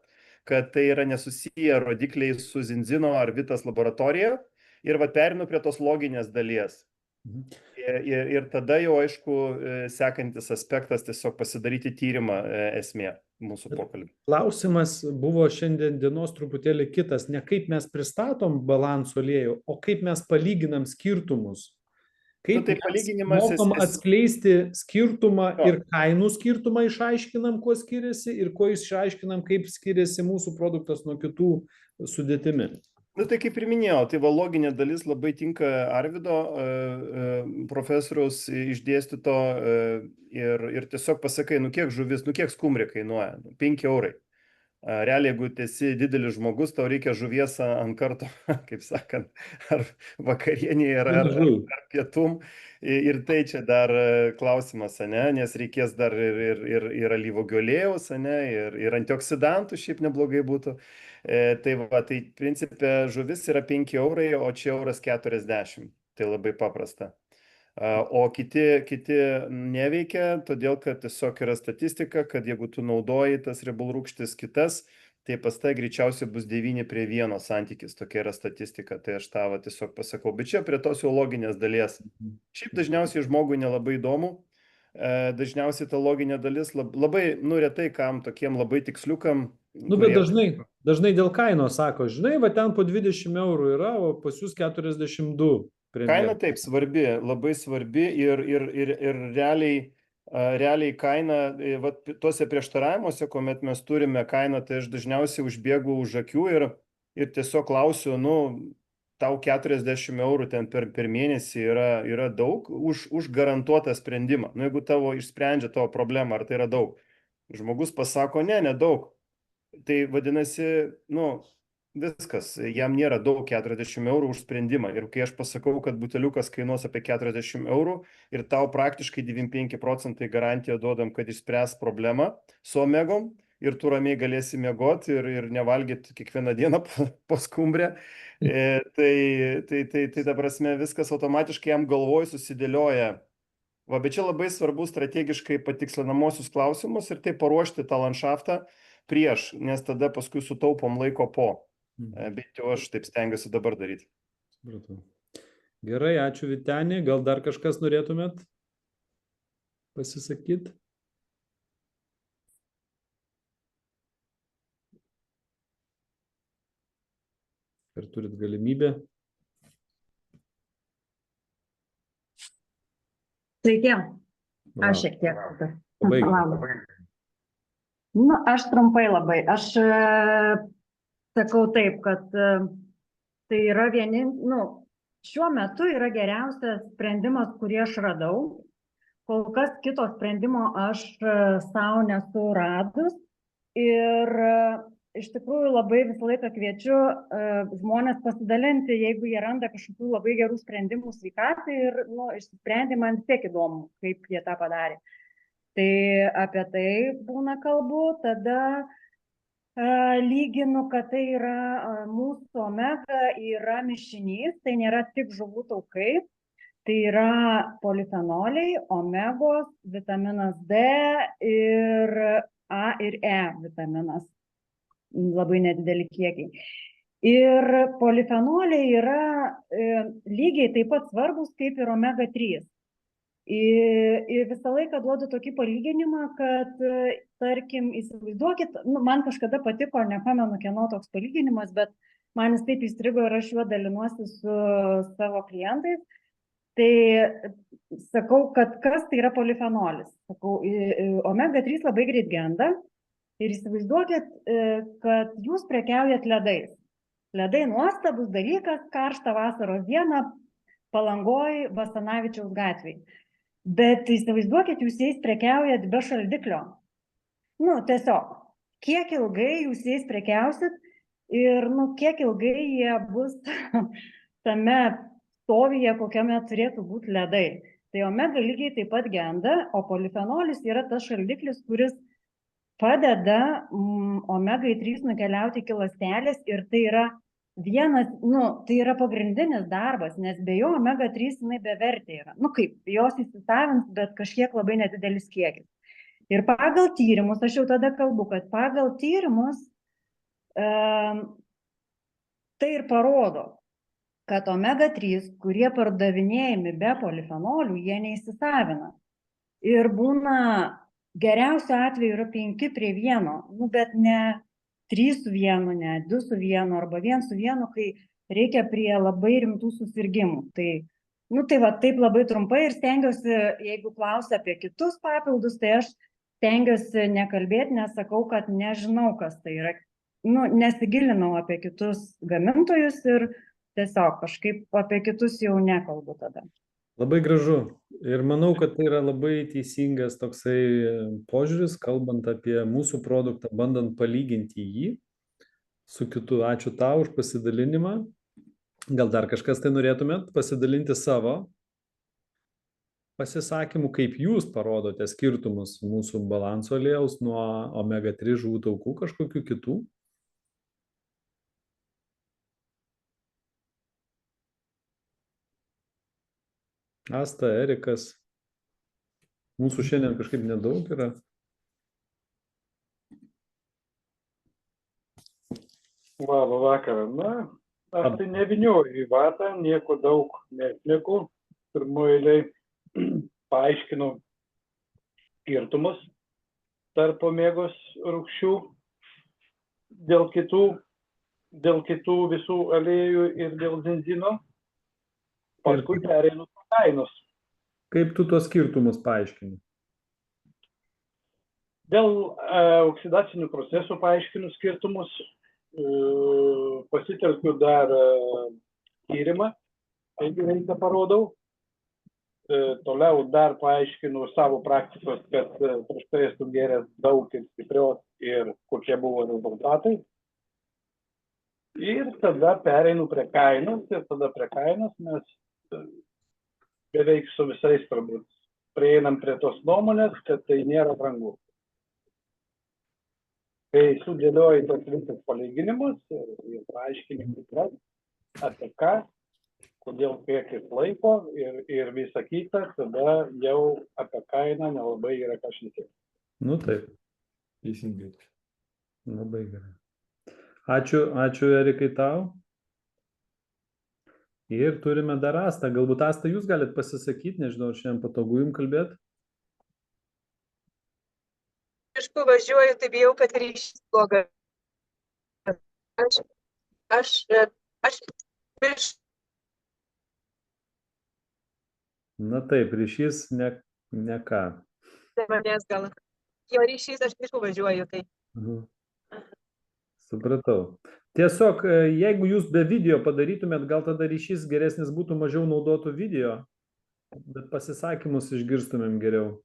S4: kad tai yra nesusiję rodikliai su Zinzino ar Vitas laboratorija. Ir perinu prie tos loginės dalies. Ir tada jau, aišku, sekantis aspektas tiesiog pasidaryti tyrimą esmė mūsų pokalbį.
S1: Klausimas buvo šiandien dienos truputėlį kitas, ne kaip mes pristatom balanso aliejų, o kaip mes palyginam skirtumus. Kaip mes mokam atskleisti skirtumą ir kainų skirtumą išaiškinam, kuo skiriasi ir kuo išaiškinam, kaip skiriasi mūsų produktas nuo kitų sudėtimi.
S4: Tai kaip ir minėjau, tai loginė dalis labai tinka Arvydo profesoriaus išdėstyto ir tiesiog pasakai, kiek žuvis, kiek skumbrė kainuoja, 5 eurai. Realiai, jeigu esi didelis žmogus, tau reikia žuvies ant karto, kaip sakant, ar vakarienėje, ar pietum. Ir tai čia dar klausimas, nes reikės dar ir alyvuogių aliejaus, ir antioksidantų šiaip neblogai būtų. Tai principė žuvis yra 5 eurai, o čia 1,40 €. Tai labai paprasta. O kiti neveikia, todėl kad tiesiog yra statistika, kad jeigu tu naudoji tas riebalrūgštis kitas, tai pas tai greičiausiai bus 9:1 santykis, tokia yra statistika, tai aš tą tiesiog pasakau. Bet čia prie tos jau loginės dalies. Šiaip dažniausiai žmogui nelabai įdomu, dažniausiai ta loginė dalis labai, retai kam tokiem labai tiksliukam.
S1: Bet dažnai dėl kainos sako, žinai, va ten po 20 eurų yra, o pas jūs 42.
S4: Kaina taip svarbi, labai svarbi ir realiai kaina, tuose prieštaravimuose, kuomet mes turime kainą, tai aš dažniausiai užbėgu už akių ir tiesiog klausiu, tau 40 eurų ten per mėnesį yra daug už garantuotą sprendimą. Jeigu tavo išsprendžia tavo problemą, ar tai yra daug? Žmogus pasako, nedaug. Tai vadinasi, viskas, jam nėra daug 40 eurų už sprendimą. Ir kai aš pasakau, kad buteliukas kainuos apie 40 eurų ir tau praktiškai 95% garantiją duodam, kad išspręs problemą su omegom ir tu ramiai galėsi miegoti ir nevalgyti kiekvieną dieną po skumbrę, tai ta prasme viskas automatiškai jam galvoj susidėlioja. Bet čia labai svarbu strategiškai patikslinamosius klausimus ir tai paruošti tą landšaftą prieš, nes tada paskui sutaupom laiko po. Bet jau aš taip stengiuosi dabar daryti.
S1: Supratau. Gerai, ačiū Vyteni. Gal dar kažkas norėtumėt pasisakyti? Ar turit galimybę?
S5: Sveiki, aš šiek tiek.
S1: Labai.
S5: Aš trumpai labai. Aš sakau taip, kad tai yra šiuo metu yra geriausias sprendimas, kurį aš radau. Kol kas kito sprendimo aš savo nesu radus. Ir iš tikrųjų labai visą laiką kviečiu žmonės pasidalinti, jeigu jie randa kažkokių labai gerų sprendimų sveikatai ir išsisprendė, man tiek įdomu, kaip jie tą padarė. Tai apie tai būna kalbu, tada lyginu, kad tai yra mūsų omega yra mišinys, tai nėra tik žuvų taukai, tai yra polifenoliai, omegos, vitaminas D ir A ir E vitaminas, labai nedideli kiekiai. Ir polifenoliai yra lygiai taip pat svarbus kaip ir omega 3. Ir visą laiką duodu tokį palyginimą, kad, tarkim, įsivaizduokit, man kažkada patiko, nepamenu kieno toks palyginimas, bet man jis taip įstrigo ir aš juo dalinuosi su savo klientais. Tai sakau, kad kas tai yra polifenolis. Sakau, omega 3 labai greit genda ir įsivaizduokit, kad jūs prekiaujat ledais. Ledai nuostabus dalykas, karštą vasaros dieną Palangoj Basanavičiaus gatvėj. Bet įsivaizduokit, jūs jais prekiaujat be šaldiklio. Tiesiog, kiek ilgai jūs jais prekiausit ir kiek ilgai jie bus tame stovyje, kokiame turėtų būti ledai. Tai omega lygiai taip pat genda, o polifenolis yra tas šaldiklis, kuris padeda omega 3 nukeliauti iki ląstelės ir tai yra tai yra pagrindinis darbas, nes be jo omega 3 jinai bevertė yra. Kaip, jos įsisavins, bet kažkiek labai nedidelis kiekis. Ir pagal tyrimus, aš jau tada kalbu, kad pagal tyrimus tai ir parodo, kad omega 3, kurie pardavinėjami be polifenolių, jie neįsisavina. Ir būna, geriausiu atveju yra 5:1, bet ne 3:1, ne 2:1 arba 1:1, kai reikia prie labai rimtų susirgymų. Tai taip labai trumpai ir stengiuosi, jeigu klausia apie kitus papildus, tai aš stengiuosi nekalbėti, nes sakau, kad nežinau, kas tai yra. Nesigilinau apie kitus gamintojus ir tiesiog kažkaip apie kitus jau nekalbu tada.
S1: Labai gražu. Ir manau, kad tai yra labai teisingas toksai požiūris, kalbant apie mūsų produktą, bandant palyginti jį su kitu. Ačiū tau už pasidalinimą. Gal dar kažkas tai norėtumėt pasidalinti savo pasisakymų, kaip jūs parodote skirtumus mūsų balanso aliejaus nuo omega 3 žuvų taukų kažkokių kitų? Asta, Erikas. Mūsų šiandien kažkaip nedaug yra.
S6: Labą vakarą. Na, aš tai nevinioju į vatą, nieko daug neatliku. Pirmoje eilėje paaiškinu skirtumus tarp omegos rūgščių dėl kitų visų aliejų ir dėl benzino. Paskui pereinu prie kainos.
S1: Kaip tu tos skirtumus paaiškini?
S6: Dėl oksidacinių procesų paaiškinu skirtumus. Pasitelkiu dar tyrimą, jeigu reikia parodau. Toliau dar paaiškinu savo praktikos, kad prieš tai esu gėręs daug ir stiprios ir kokie buvo rezultatai. Ir tada pereinu prie kainos ir tada prie kainos mes beveik su visais turbūt prieinam prie tos nuomonės, kad tai nėra brangu. Kai sudėlioji tos visus palyginimus ir paaiškinimus apie ką, kodėl kiekis laiko ir visa kita, tada jau apie kainą nelabai yra ką šnekėti.
S1: Nu taip,
S3: Teisingai.
S1: labai gerai. Ačiū Erikai tau. Ir turime dar Astą. Galbūt Asta, jūs galite pasisakyti, nežinau, ar šiandien patogu jums kalbėti.
S7: Mišku važiuoju, tai bijau, kad ryšys blogas. Aš
S1: Na taip, ryšys ne ką.
S7: manęs gal. Jo ryšys, aš mišku važiuoju, tai.
S1: Supratau. Tiesiog, jeigu jūs be video padarytumėt, gal tada ryšys geresnis būtų, mažiau naudotų video, bet pasisakymus išgirstumėm geriau.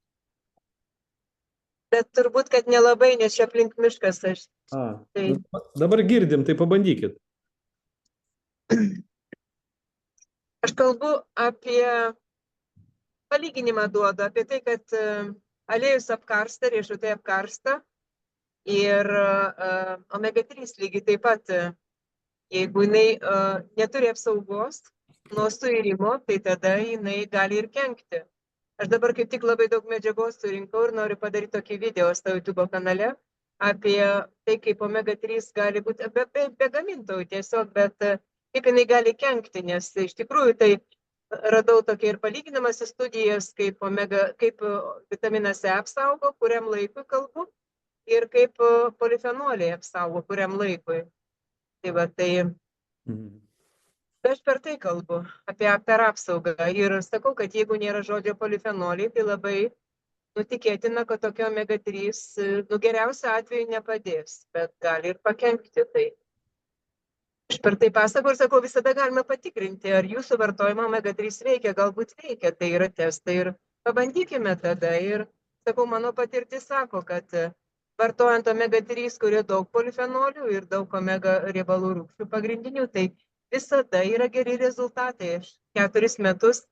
S7: Bet turbūt, kad nelabai, nes čia aplink miškas aš. Tai.
S1: Dabar girdim, tai pabandykit.
S7: Aš kalbu apie palyginimą duodu, apie tai, kad aliejus apkarsta, riešutai apkarsta ir omega-3 lygiai taip pat, jeigu jinai neturi apsaugos nuo suirimo, tai tada jinai gali ir kenkti. Aš dabar kaip tik labai daug medžiagos surinkau ir noriu padaryti tokį video savo YouTube kanale apie tai, kaip omega-3 gali būti, be gamintojų tiesiog, bet kaip jinai gali kenkti, nes iš tikrųjų tai radau tokia ir palyginamasi studijas, kaip vitaminas E apsaugo, kuriam laikui kalbu, ir kaip polifenoliai apsaugo, kuriam laikui. Tai va, tai aš per tai kalbu, per apsaugą. Ir sakau, kad jeigu nėra žodžio polifenoliai, tai labai tikėtina, kad tokio omega-3 geriausiu atveju nepadės, bet gali ir pakenkti. Tai aš per tai pasakau ir sakau, visada galima patikrinti, ar jūsų vartojimo omega-3 veikia, galbūt veikia, tai yra testai ir pabandykime tada. Ir sakau, mano patirtis sako, kad vartojant omega-3, kurie daug polifenolių ir daug omega riebalų rūgščių pagrindinių, tai visada yra geri rezultatai. Aš 4 metus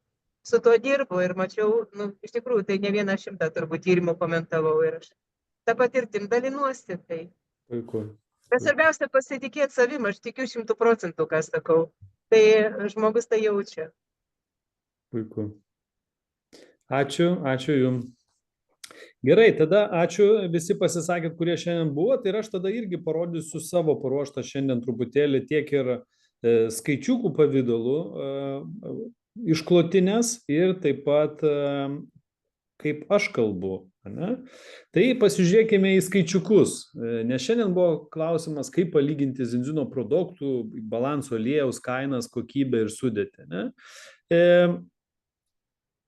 S7: su tuo dirbu ir mačiau, iš tikrųjų, tai ne 100 turbūt tyrimų komentavau ir aš tą patirtim dalinuosi. Tai.
S1: Puiku.
S7: Bet svarbiausia pasitikėti savim, aš tikiu 100%, ką sakau. Tai žmogus tai jaučia.
S1: Puiku. Ačiū jums. Gerai, tada ačiū visi pasisakėt, kurie šiandien buvo, tai aš tada irgi parodysiu savo paruoštą šiandien truputėlį tiek ir skaičiukų pavidalų išklotinės ir taip pat kaip aš kalbu. Ne? Tai pasižiūrėkime į skaičiukus, nes šiandien buvo klausimas, kaip palyginti benzino produktų, balanso aliejaus kainas, kokybę ir sudėtį. Ne?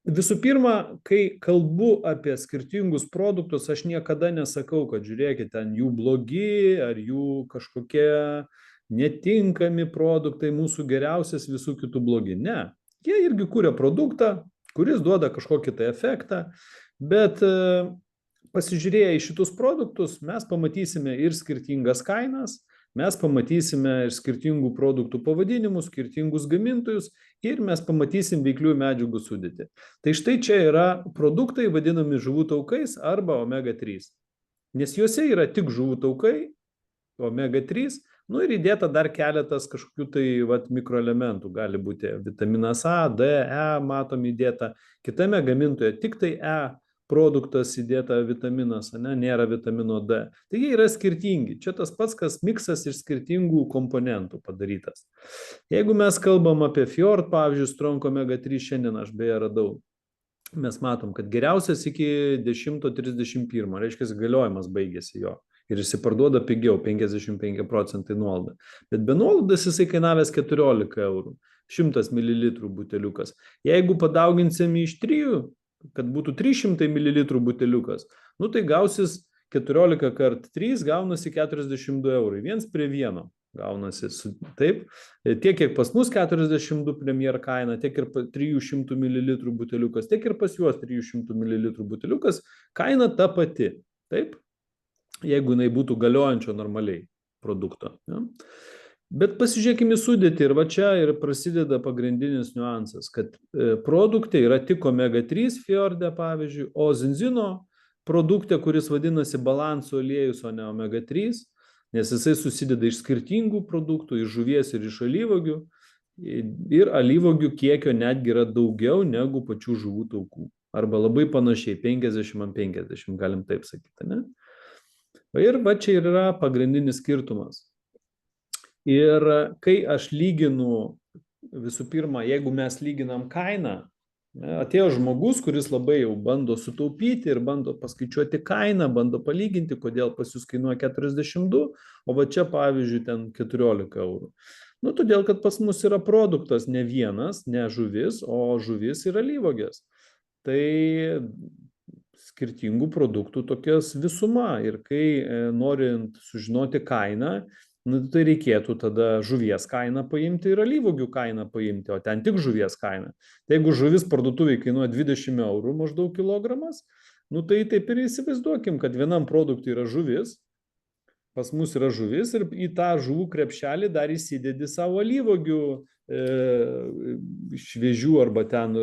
S1: Visų pirma, kai kalbu apie skirtingus produktus, aš niekada nesakau, kad žiūrėkit, ten jų blogi ar jų kažkokie netinkami produktai, mūsų geriausias, visų kitų blogi. Ne, jie irgi kuria produktą, kuris duoda kažkokį tai efektą, bet pasižiūrėję į šitus produktus, mes pamatysime ir skirtingas kainas, mes pamatysime ir skirtingų produktų pavadinimus, skirtingus gamintojus ir mes pamatysim veikliųjų medžiagų sudėtį. Tai štai čia yra produktai vadinami žuvų taukais arba omega-3. Nes juose yra tik žuvų taukai, omega-3, Nu ir įdėta dar keletas kažkokių tai vat, mikroelementų. Gali būti vitaminas A, D, E, matom įdėta. Kitame gamintoje tik tai E produktas įdėta vitaminas, ne, nėra vitamino D. Tai jie yra skirtingi. Čia tas pats, kas miksas iš skirtingų komponentų padarytas. Jeigu mes kalbam apie Fjord, pavyzdžiui, Strong Omega 3, šiandien aš beje radau, mes matom, kad geriausias iki 10.31, reiškia, galiojimas baigėsi jo. Ir išsiparduoda pigiau, 55% nuolaida. Bet be nuolaidos jisai kainavęs 14 eurų, 100 ml buteliukas. Jeigu padauginsim iš 3, kad būtų 300 ml buteliukas, nu tai gausis 14 kart 3, gaunasi 42 eurai, 1:1 gaunasi. Taip, tiek kiek pas mus 42 Premier kaina, tiek ir 300 ml buteliukas, tiek ir pas juos 300 ml buteliukas, kaina ta pati. Taip, jeigu jinai būtų galiojančio normaliai produkto. Ja? Bet pasižiūrėkime sudėtį ir va čia ir prasideda pagrindinis niuansas, kad produktai yra tik omega 3 Fjorde, pavyzdžiui, o zinzino produkte, kuris vadinasi balanso aliejus, o ne omega 3, nes jisai susideda iš skirtingų produktų, iš žuvies ir iš alyvuogių, ir alyvuogių kiekio netgi yra daugiau negu pačių žuvų taukų, arba labai panašiai, 50/50, galim taip sakyti, ne? Ir va čia yra pagrindinis skirtumas. Ir kai aš lyginu, visų pirma, jeigu mes lyginam kainą, atėjo žmogus, kuris labai jau bando sutaupyti ir bando paskaičiuoti kainą, bando palyginti, kodėl pas jūs kainuoja 42, o va čia, pavyzdžiui, ten 14 eurų. Nu, todėl, kad pas mus yra produktas ne vienas, ne žuvis, o žuvis ir alyvuogės. Tai skirtingų produktų tokias visuma. Ir kai norint sužinoti kainą, nu, tai reikėtų tada žuvies kainą paimti ir alyvuogių kainą paimti, o ten tik žuvies kaina. Tai jeigu žuvis parduotuvėje kainuoja 20 eurų maždaug kilogramas, nu tai taip ir įsivaizduokim, kad vienam produktui yra žuvis, pas mus yra žuvis ir į tą žuvų krepšelį dar įsidedi savo alyvuogių šviežių arba ten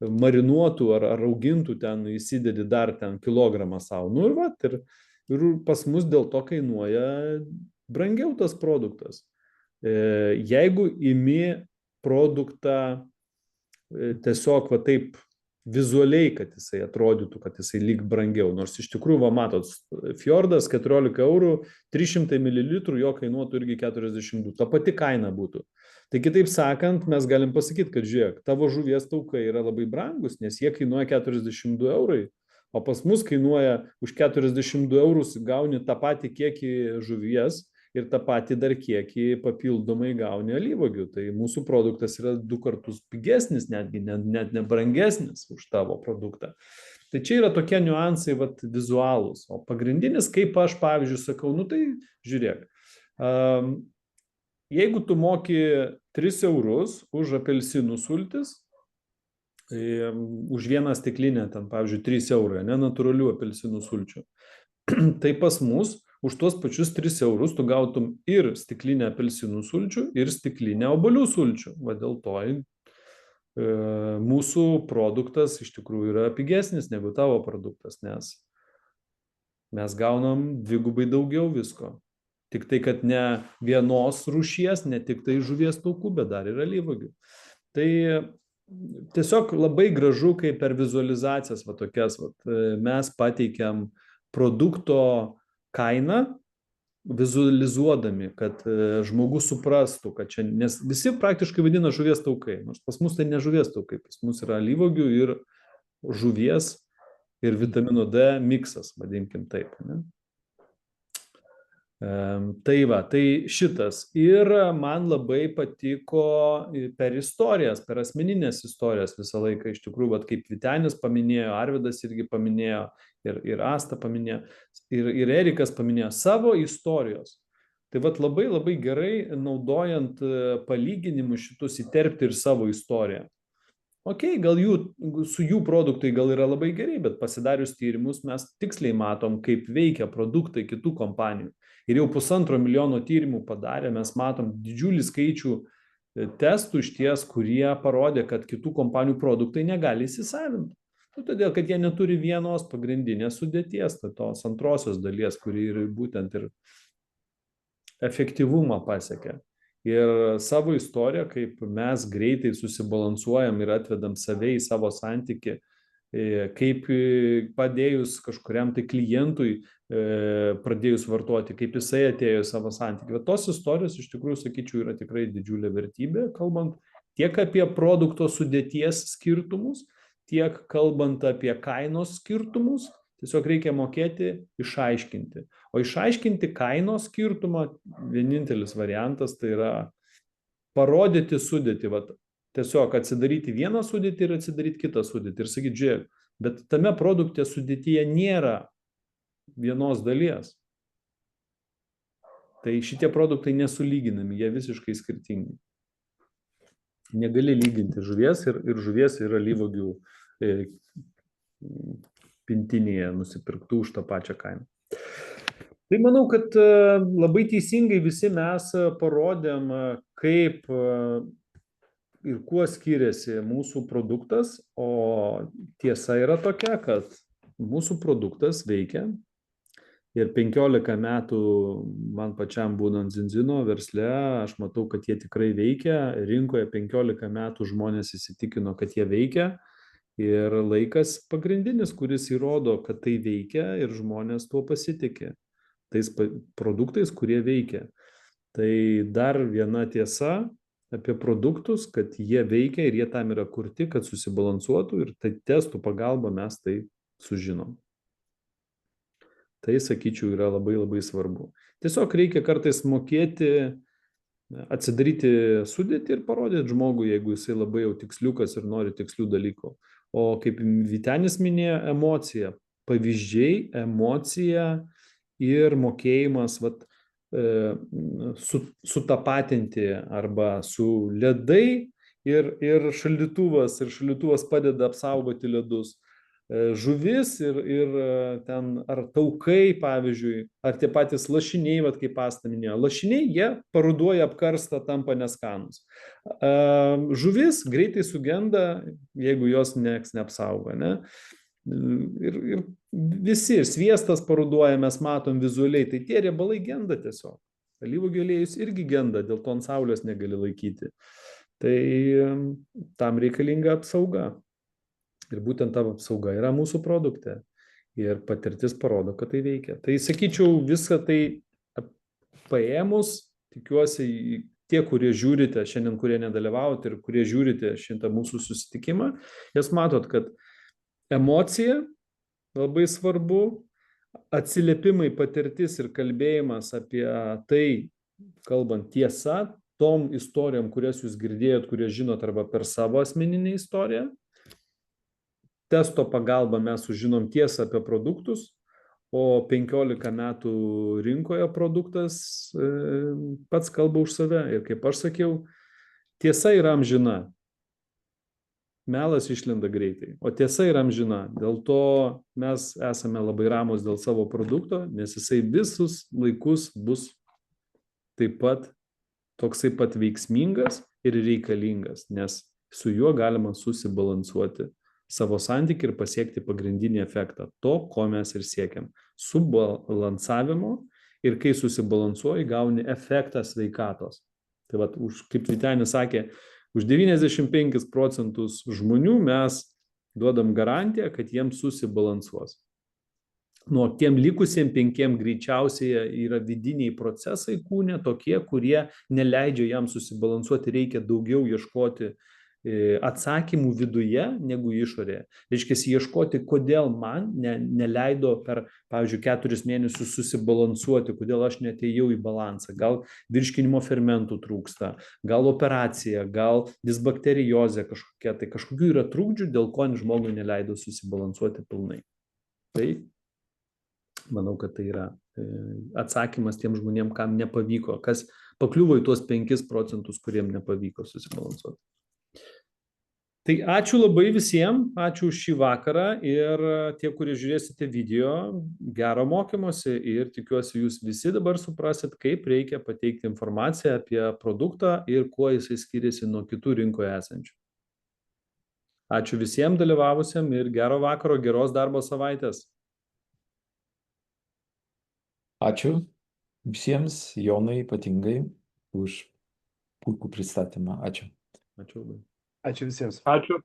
S1: marinuotų ar raugintų, ten įsidedi dar ten kilogramą savo. Nu ir va, ir pas mus dėl to kainuoja brangiau tas produktas. Jeigu imi produktą tiesiog va taip vizualiai, kad jisai atrodytų, kad jisai lyg brangiau, nors iš tikrųjų, va matot, Fjordas 14 eurų, 300 ml jo kainuotų irgi 42, ta pati kaina būtų. Tai kitaip sakant, mes galim pasakyti, kad žiūrėk, tavo žuvies taukai yra labai brangus, nes jie kainuoja 42 eurai, o pas mus kainuoja už 42 eurus gauni tą patį kiekį žuvies ir tą patį dar kiekį papildomai gauni alyvuogių. Tai mūsų produktas yra 2 kartus pigesnis, netgi net nebrangesnis už tavo produktą. Tai čia yra tokie niuansai vat, vizualūs. O pagrindinis, kaip aš, pavyzdžiui, sakau, nu tai žiūrėk, jeigu tu moki 3 eurus už apelsinų sultis, už vieną stiklinę, ten, pavyzdžiui, 3 eurai, ne, natūralių apelsinų sulčių, tai pas mus už tuos pačius 3 eurus tu gautum ir stiklinę apelsinų sulčių, ir stiklinę obuolių sulčių. Va dėl to mūsų produktas iš tikrųjų yra pigesnis negu tavo produktas, nes mes gaunam 2 daugiau visko. Tik tai, kad ne vienos rūšies, ne tik tai žuvies taukų, bet dar ir alyvuogių. Tai tiesiog labai gražu, kai per vizualizacijas va tokias mes pateikiam produkto kainą, vizualizuodami, kad žmogus suprastų, kad čia, nes visi praktiškai vadina žuvies taukai, nors pas mus tai ne žuvies taukai, pas mus yra alyvuogių ir žuvies ir vitamino D miksas, vadinkim taip. Ne? Tai va, tai šitas. Ir man labai patiko per istorijas, per asmeninės istorijas visą laiką, iš tikrųjų, vat, kaip Vytenis paminėjo, Arvydas irgi paminėjo, ir Asta paminėjo, ir Erikas paminėjo savo istorijos. Tai vat labai labai gerai naudojant palyginimus šitus įterpti ir savo istoriją. Ok, gal su jų produktai gal yra labai gerai, bet pasidarius tyrimus mes tiksliai matom, kaip veikia produktai kitų kompanijų. Ir jau 1,5 milijono tyrimų padarė, mes matom didžiulį skaičių testų išties, kurie parodė, kad kitų kompanijų produktai negali įsisavinti. Todėl, kad jie neturi vienos pagrindinės sudėties, tos antrosios dalies, kuri yra būtent ir efektyvumą pasiekia. Ir savo istoriją, kaip mes greitai susibalansuojam ir atvedam save į savo santykį, kaip padėjus kažkuriam tai klientui pradėjus vartoti, kaip jisai atėjo į savo santykį. Bet tos istorijos iš tikrųjų, sakyčiau, yra tikrai didžiulė vertybė, kalbant tiek apie produkto sudėties skirtumus, tiek kalbant apie kainos skirtumus. Tiesiog reikia mokėti išaiškinti. O išaiškinti kainos skirtumą, vienintelis variantas, tai yra parodyti sudėtį. Vat, tiesiog atsidaryti vieną sudėtį ir atsidaryti kitą sudėtį. Ir sakyti, žiūrėk, bet tame produkte sudėtyje nėra vienos dalies. Tai šitie produktai nesulyginami, jie visiškai skirtingi. Negali lyginti žuvies ir žuvies ir alyvuogių pintinėje nusipirktų už tą pačią kainą. Tai manau, kad labai teisingai visi mes parodėm, kaip ir kuo skiriasi mūsų produktas, o tiesa yra tokia, kad mūsų produktas veikia ir 15 metų man pačiam būnant Zinzino versle, aš matau, kad jie tikrai veikia, rinkoje 15 metų žmonės įsitikino, kad jie veikia. Ir laikas pagrindinis, kuris įrodo, kad tai veikia ir žmonės tuo pasitikė. Tais produktais, kurie veikia. Tai dar viena tiesa apie produktus, kad jie veikia ir jie tam yra kurti, kad susibalansuotų ir tai testų pagalba mes tai sužinom. Tai, sakyčiau, yra labai labai svarbu. Tiesiog reikia kartais mokėti atsidaryti sudėtį ir parodyti žmogui, jeigu jisai labai jau tiksliukas ir nori tikslių dalykų. O kaip Vytenis minėjo, emocija, pavyzdžiai, emocija ir mokėjimas sutapatinti arba su ledai ir šaldytuvas padeda apsaugoti ledus. Žuvis ir ten ar taukai, pavyzdžiui, ar tie patys lašiniai, kaip Asta minėjo. Lašiniai, jie paruduoja apkarsta, tampa neskanus. Žuvis greitai sugenda, jeigu jos nieks neapsaugo, ne? Ir visi, sviestas paruduoja, mes matom vizualiai, tai tie riebalai genda tiesiog. Alyvuogių aliejus irgi genda, dėl to ant saulės negali laikyti. Tai tam reikalinga apsauga. Ir būtent ta apsauga yra mūsų produkte. Ir patirtis parodo, kad tai veikia. Tai sakyčiau, visą tai paėmus, tikiuosi, tie, kurie žiūrite, šiandien kurie nedalyvaujate ir kurie žiūrite šitą mūsų susitikimą, jūs matot, kad emocija labai svarbu, atsiliepimai, patirtis ir kalbėjimas apie tai, kalbant tiesa, tom istorijom, kurias jūs girdėjot, kurias žinot arba per savo asmeninę istoriją. Testo pagalba mes sužinom tiesą apie produktus, o 15 metų rinkoje produktas pats kalba už save. Ir kaip aš sakiau, tiesa yra amžina. Melas išlenda greitai, o tiesa yra amžina. Dėl to mes esame labai ramus dėl savo produkto, nes jisai visus laikus bus taip pat toksai pat veiksmingas ir reikalingas, nes su juo galima susibalansuoti savo santykį ir pasiekti pagrindinį efektą, to, ko mes ir siekiam. Subalansavimo ir kai susibalansuoji, gauni efektą sveikatos. Tai vat, kaip Vytenis sakė, už 95% žmonių mes duodam garantiją, kad jiems susibalansuos. Nuo tiem likusiem 5 greičiausiai yra vidiniai procesai kūne, tokie, kurie neleidžia jam susibalansuoti, reikia daugiau ieškoti atsakymų viduje negu išorėje. Reiškia, ieškoti, kodėl man neleido per, pavyzdžiui, 4 mėnesius susibalansuoti, kodėl aš neatėjau į balansą. Gal virškinimo fermentų trūksta, gal operacija, gal disbakteriozė kažkokia, tai kažkokių yra trūkdžių, dėl ko žmogui neleido susibalansuoti pilnai. Tai manau, kad tai yra atsakymas tiem žmonėm, kam nepavyko, kas pakliuvo į tuos 5%, kuriem nepavyko susibalansuoti. Tai ačiū labai visiems, ačiū už šį vakarą ir tie, kurie žiūrėsite video, gero mokymosi ir tikiuosi jūs visi dabar suprasit, kaip reikia pateikti informaciją apie produktą ir kuo jisai skiriasi nuo kitų rinkoje esančių. Ačiū visiems dalyvavusiam ir gero vakaro, geros darbo savaitės.
S3: Ačiū. visiems, Jonai ypatingai, už puikų pristatymą. Ačiū.
S1: Ačiū labai.
S4: Ačiū visiems.
S6: Ačiū.